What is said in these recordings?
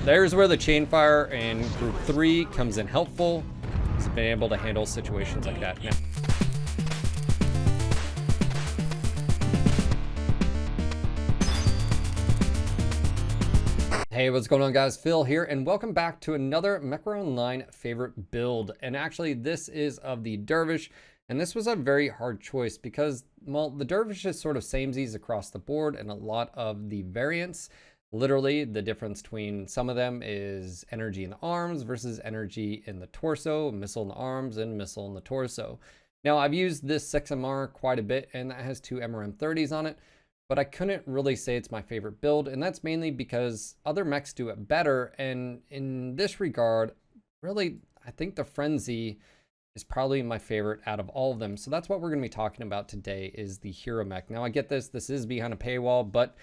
there's where the chain fire in group 3 comes in helpful. He's been able to handle situations like that. Now, hey, what's going on, guys? Phil here, and welcome back to another Mechwarrior Online favorite build. And actually, this is of the Dervish, and this was a very hard choice because, well, the Dervish is sort of samesies across the board, and a lot of the variants, literally, the difference between some of them is energy in the arms versus energy in the torso, missile in the arms and missile in the torso. Now, I've used this 6MR quite a bit, and that has 2 MRM30s on it. But I couldn't really say it's my favorite build, and that's mainly because other mechs do it better. And in this regard, really, I think the Frenzy is probably my favorite out of all of them. So that's what we're going to be talking about today, is the hero mech. Now, I get this is behind a paywall, but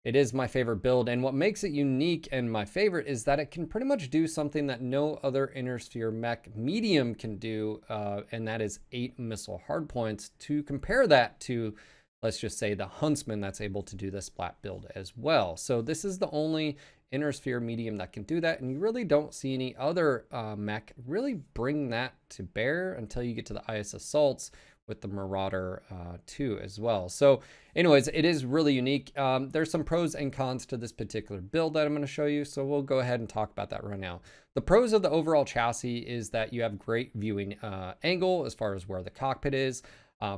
it is my favorite build. And what makes it unique and my favorite is that it can pretty much do something that no other Inner Sphere mech medium can do, and that is 8 missile hardpoints. To compare that to, let's just say, the Huntsman that's able to do the splat build as well. So this is the only Inner Sphere medium that can do that, and you really don't see any other mech really bring that to bear until you get to the IS Assaults with the Marauder 2 as well. So anyways, it is really unique. There's some pros and cons to this particular build that I'm going to show you, so we'll go ahead and talk about that right now. The pros of the overall chassis is that you have great viewing angle as far as where the cockpit is.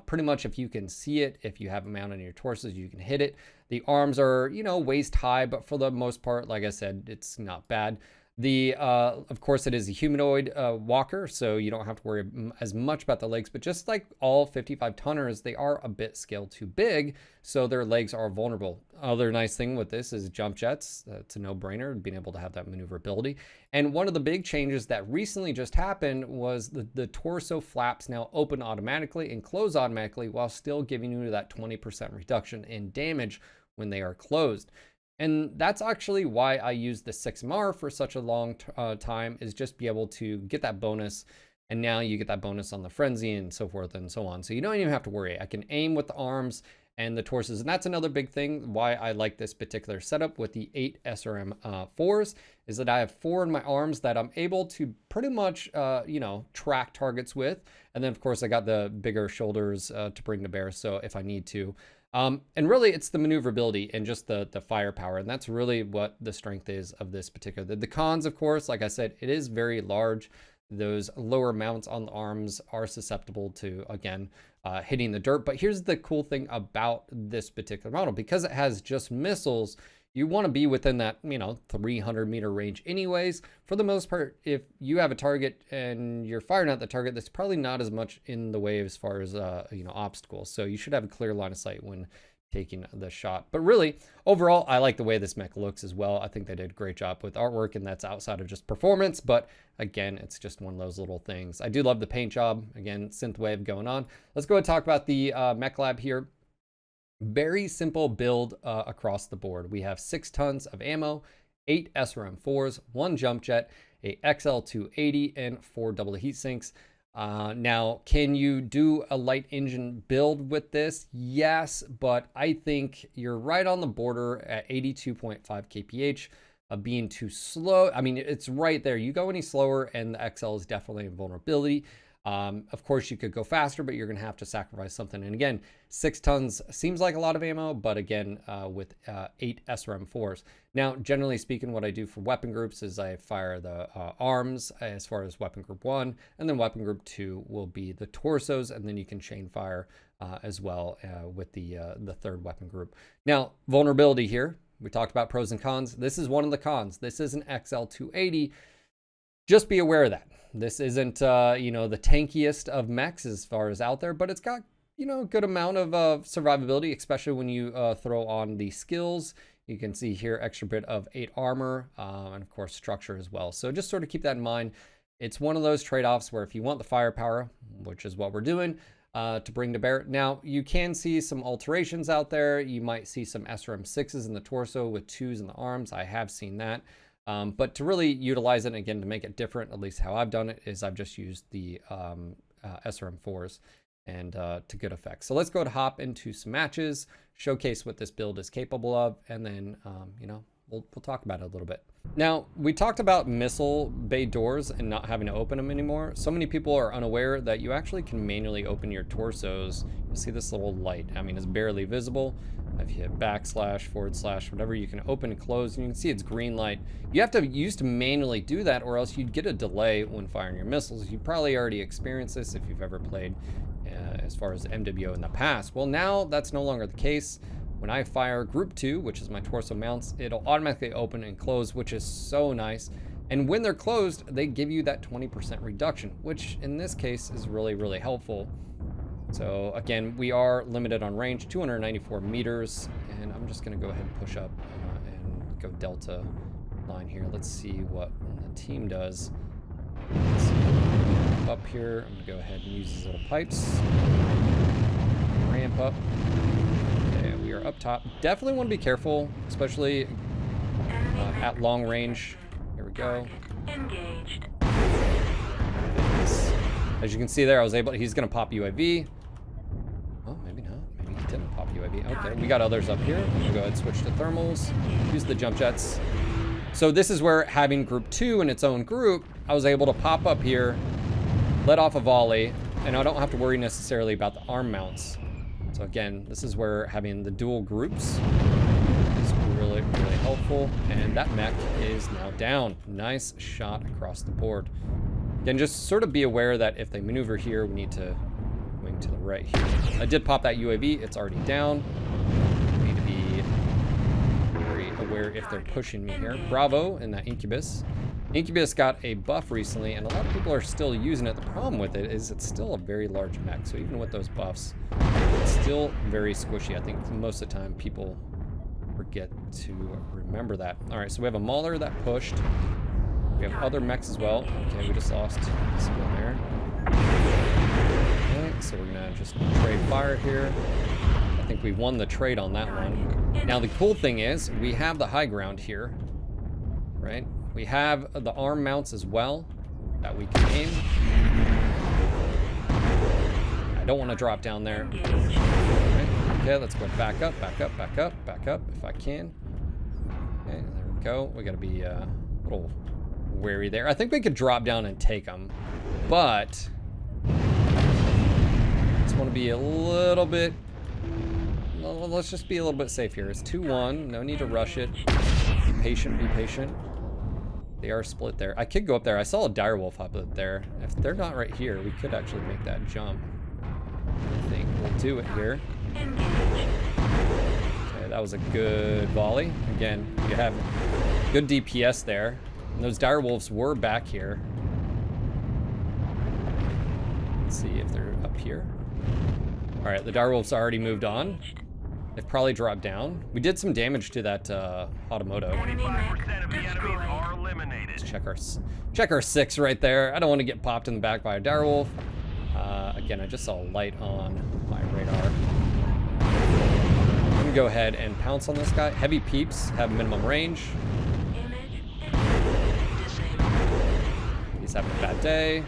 Pretty much if you can see it, if you have it mounted on your torso, you can hit it. The arms are, you know, waist high, but for the most part, like I said, it's not bad. Of course, it is a humanoid walker, so you don't have to worry as much about the legs, but just like all 55 tonners, they are a bit scaled too big, so their legs are vulnerable. Other nice thing with this is jump jets. That's a no-brainer, being able to have that maneuverability. And one of the big changes that recently just happened was the torso flaps now open automatically and close automatically while still giving you that 20% reduction in damage when they are closed. And that's actually why I use the 6MR for such a long time, is just be able to get that bonus. And now you get that bonus on the Frenzy and so forth and so on. So you don't even have to worry. I can aim with the arms and the torsos. And that's another big thing why I like this particular setup with the 8 SRM 4s, is that I have 4 in my arms that I'm able to pretty much, you know, track targets with. And then, of course, I got the bigger shoulders to bring to bear, so if I need to. And really, it's the maneuverability and just the firepower, and that's really what the strength is of this particular. The cons, of course, like I said, it is very large. Those lower mounts on the arms are susceptible to, again, hitting the dirt. But here's the cool thing about this particular model. Because it has just missiles, you want to be within that, you know, 300-meter range anyways. For the most part, if you have a target and you're firing at the target, that's probably not as much in the way as far as, you know, obstacles. So you should have a clear line of sight when taking the shot. But really, overall, I like the way this mech looks as well. I think they did a great job with artwork, and that's outside of just performance. But again, it's just one of those little things. I do love the paint job. Again, synthwave going on. Let's go and talk about the mech lab here. Very simple build across the board. We have 6 tons of ammo, 8 SRM4s, 1 jump jet, a XL280, and 4 double heat sinks. Now, can you do a light engine build with this? Yes, but I think you're right on the border at 82.5 kph of being too slow. I mean, it's right there. You go any slower, and the XL is definitely a vulnerability. Of course, you could go faster, but you're going to have to sacrifice something. And again, 6 tons seems like a lot of ammo, but again, with 8 SRM4s. Now, generally speaking, what I do for weapon groups is I fire the arms as far as weapon group 1, and then weapon group 2 will be the torsos, and then you can chain fire as well with the 3rd weapon group. Now, vulnerability here. We talked about pros and cons. This is one of the cons. This is an XL280. Just be aware of that. This isn't, you know, the tankiest of mechs as far as out there, but it's got, you know, a good amount of survivability, especially when you throw on the skills. You can see here extra bit of 8 armor and, of course, structure as well. So just sort of keep that in mind. It's one of those trade-offs where if you want the firepower, which is what we're doing, to bring to bear. Now, you can see some alterations out there. You might see some SRM6s in the torso with 2s in the arms. I have seen that. But to really utilize it, again, to make it different, at least how I've done it, is I've just used the SRM4s and to good effect. So let's go to hop into some matches, showcase what this build is capable of, and then, you know, we'll talk about it a little bit. Now, we talked about missile bay doors and not having to open them anymore. So many people are unaware that you actually can manually open your torsos. You'll see this little light. I mean, it's barely visible. If you hit backslash, forward slash, whatever, you can open and close, and you can see it's green light. You have to used to manually do that, or else you'd get a delay when firing your missiles. You probably already experienced this if you've ever played as far as MWO in the past. Well, now that's no longer the case. When I fire group 2, which is my torso mounts, it'll automatically open and close, which is so nice. And when they're closed, they give you that 20% reduction, which in this case is really, really helpful. So again, we are limited on range, 294 meters, and I'm just gonna go ahead and push up and go delta line here. Let's see what the team does. Let's see. Up here, I'm gonna go ahead and use these little pipes. Ramp up. Okay, we are up top. Definitely want to be careful, especially at long range. Here we go. Engaged. As you can see there, I was able to, he's gonna pop UAV. Oh, maybe not. Maybe he didn't pop UAV. Okay, we got others up here. I'm gonna go ahead and switch to thermals. Use the jump jets. So this is where having group 2 in its own group, I was able to pop up here, let off a volley, and I don't have to worry necessarily about the arm mounts. So again, this is where having the dual groups is really, really helpful. And that mech is now down. Nice shot across the board. Again, just sort of be aware that if they maneuver here, we need to wing to the right here. I did pop that UAV, it's already down. We need to be very aware if they're pushing me here. Bravo in that Incubus. Incubus got a buff recently, and a lot of people are still using it. The problem with it is it's still a very large mech, so even with those buffs, it's still very squishy. I think most of the time people forget to remember that. All right, so we have a Mauler that pushed. We have other mechs as well. Okay, we just lost this one there. Okay, so we're gonna just trade fire here. I think we won the trade on that one. Now the cool thing is we have the high ground here, right? We have the arm mounts as well that we can aim. I don't want to drop down there. Right. Okay, let's go back up, back up, back up, back up if I can. Okay, there we go. We got to be a little wary there. I think we could drop down and take them, but just want to be a little bit. Well, let's just be a little bit safe here. It's 2-1. No need to rush it. Be patient. Be patient. They are split there. I could go up there. I saw a direwolf up there. If they're not right here, we could actually make that jump. I think we'll do it here. Okay, that was a good volley. Again, you have good DPS there. And those direwolves were back here. Let's see if they're up here. All right, the direwolves already moved on. They've probably dropped down. We did some damage to that automoto. 25% of the enemies are eliminated. Let's check our 6 right there. I don't want to get popped in the back by a direwolf. Again, I just saw a light on my radar. I'm gonna go ahead and pounce on this guy. Heavy peeps have minimum range. He's having a bad day.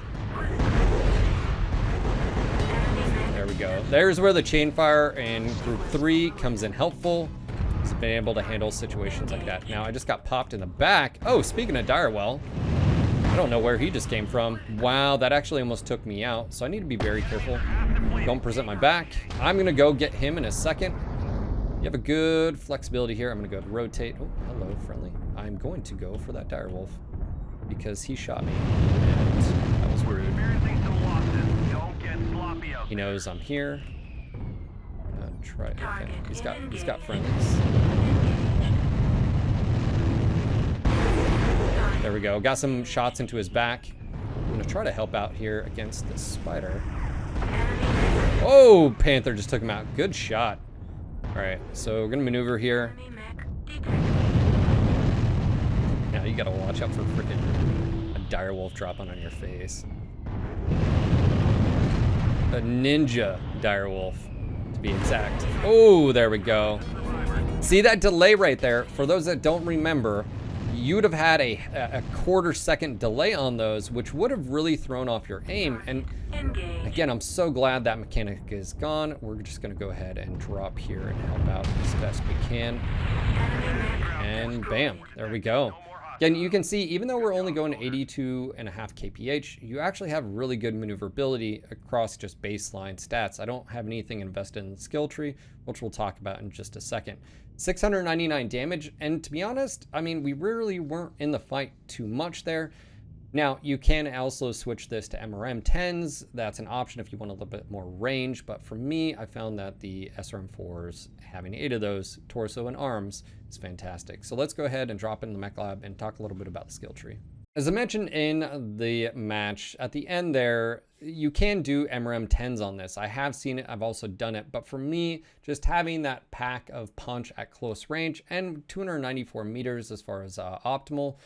There we go. There's where the chain fire in group 3 comes in helpful. He's been able to handle situations like that. Now I just got popped in the back. Oh, speaking of direwell, I don't know where he just came from. Wow, that actually almost took me out. So I need to be very careful. Don't present my back. I'm gonna go get him in a second. You have a good flexibility here. I'm gonna go rotate. Oh, hello, friendly. I'm going to go for that direwolf because he shot me, and that was rude. He knows I'm here. Try. Okay, he's got friendlies. There we go. Got some shots into his back. I'm gonna try to help out here against this spider. Oh, Panther just took him out. Good shot. All right, so we're gonna maneuver here. Now you gotta watch out for freaking a direwolf dropping on your face. A ninja direwolf, to be exact. Oh, there we go. See that delay right there? For those that don't remember, you would have had a quarter-second delay on those, which would have really thrown off your aim. And again, I'm so glad that mechanic is gone. We're just gonna go ahead and drop here and help out as best we can. and bam, there we go. Again, you can see, even though we're only going 82.5 kph, you actually have really good maneuverability across just baseline stats. I don't have anything invested in the skill tree, which we'll talk about in just a second. 699 damage, and to be honest, I mean, we really weren't in the fight too much there. Now, you can also switch this to MRM 10s. That's an option if you want a little bit more range, but for me, I found that the SRM 4s, having 8 of those, torso and arms, is fantastic. So let's go ahead and drop in the mech lab and talk a little bit about the skill tree. As I mentioned in the match, at the end there, you can do MRM 10s on this. I have seen it, I've also done it, but for me, just having that pack of punch at close range and 294 meters as far as optimal,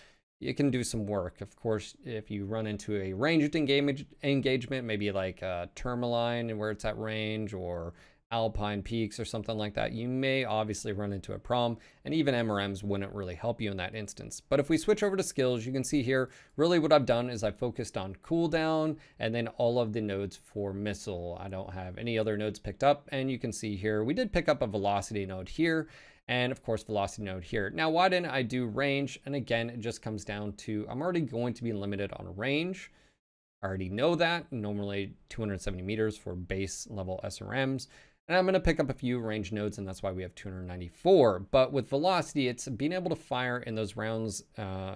you can do some work. Of course, if you run into a ranged engagement, maybe like Tourmaline where it's at range, or Alpine Peaks or something like that, you may obviously run into a problem, and even MRMs wouldn't really help you in that instance. But if we switch over to skills, you can see here, really what I've done is I've focused on cooldown and then all of the nodes for missile. I don't have any other nodes picked up, and you can see here, we did pick up a velocity node here, and of course velocity node here. Now, why didn't I do range? And again, it just comes down to, I'm already going to be limited on range. I already know that, normally 270 meters for base level SRMs. And I'm going to pick up a few range nodes, and that's why we have 294. But with velocity, it's being able to fire in those rounds,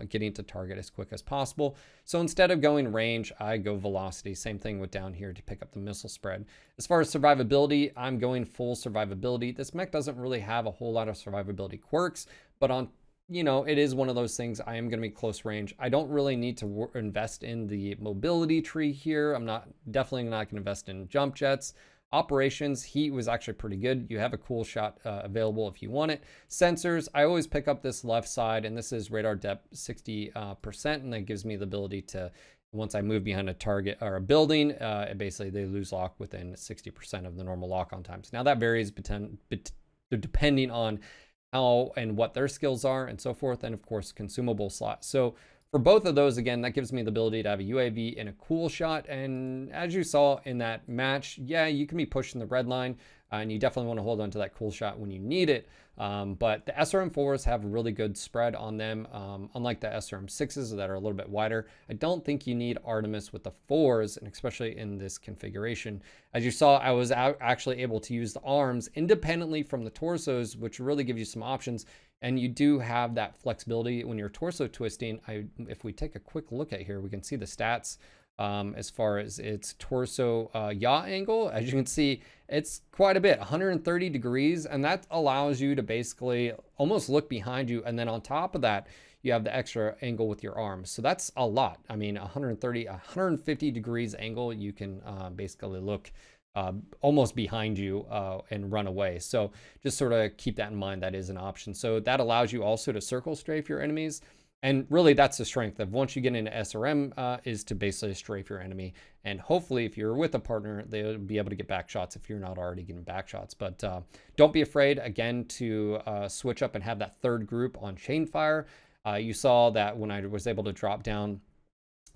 getting to target as quick as possible. So instead of going range, I go velocity. Same thing with down here to pick up the missile spread. As far as survivability, I'm going full survivability. This mech doesn't really have a whole lot of survivability quirks, but on, you know, it is one of those things. I am going to be close range. I don't really need to invest in the mobility tree here. I'm definitely not going to invest in jump jets. Operations, heat was actually pretty good. You have a cool shot available if you want it. Sensors, I always pick up this left side, and this is radar depth 60%, and that gives me the ability to, once I move behind a target or a building, basically they lose lock within 60% of the normal lock-on times. Now that varies depending on how and what their skills are and so forth, and of course consumable slots. So for both of those, again, that gives me the ability to have a UAV in a cool shot. And as you saw in that match, yeah, you can be pushing the red line, and you definitely want to hold on to that cool shot when you need it. But the SRM4s have really good spread on them, unlike the SRM6s that are a little bit wider. I don't think you need Artemis with the 4s, and especially in this configuration. As you saw, I was actually able to use the arms independently from the torsos, which really gives you some options. And you do have that flexibility when you're torso twisting. If we take a quick look at here, we can see the stats as far as its torso yaw angle. As you can see, it's quite a bit, 130 degrees, and that allows you to basically almost look behind you. And then on top of that, you have the extra angle with your arms. So that's a lot. I mean, 150 degrees angle, you can basically look almost behind you and run away. So just sort of keep that in mind. That is an option. So that allows you also to circle strafe your enemies. And really that's the strength of once you get into SRM is to basically strafe your enemy. And hopefully if you're with a partner, they'll be able to get back shots if you're not already getting back shots. But don't be afraid, again, to switch up and have that third group on chain fire. You saw that when I was able to drop down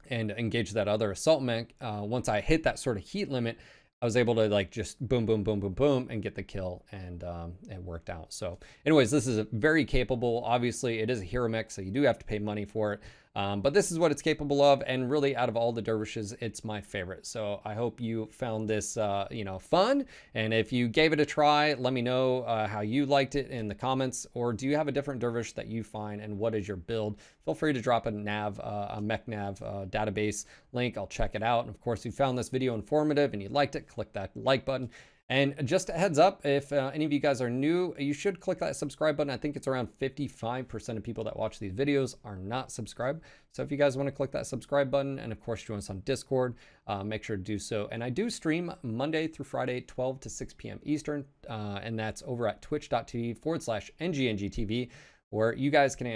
and engage that other assault mech, once I hit that sort of heat limit, I was able to like just boom, boom, boom, boom, boom, and get the kill, and it worked out. So anyways, this is very capable. Obviously, it is a hero mech, so you do have to pay money for it. But this is what it's capable of, and really out of all the dervishes, it's my favorite. So I hope you found this fun, and if you gave it a try, let me know how you liked it in the comments, or do you have a different dervish that you find, and what is your build? Feel free to drop a mech nav database link. I'll check it out. And of course, if you found this video informative and you liked it, click that like button. And just a heads up, if any of you guys are new, you should click that subscribe button. I think it's around 55% of people that watch these videos are not subscribed. So if you guys want to click that subscribe button, and of course join us on Discord, make sure to do so. And I do stream Monday through Friday, 12 to 6 p.m. Eastern, and that's over at twitch.tv/NGNGTV, where you guys can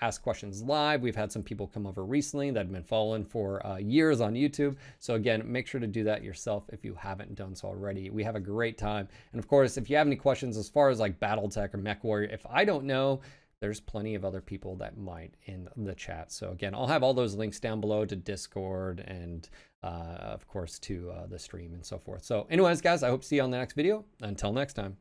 ask questions live. We've had some people come over recently that have been following for years on YouTube. So again, make sure to do that yourself if you haven't done so already. We have a great time. And of course, if you have any questions as far as like Battletech or Mechwarrior, if I don't know, there's plenty of other people that might in the chat. So again, I'll have all those links down below to Discord and of course to the stream and so forth. So anyways, guys, I hope to see you on the next video. Until next time.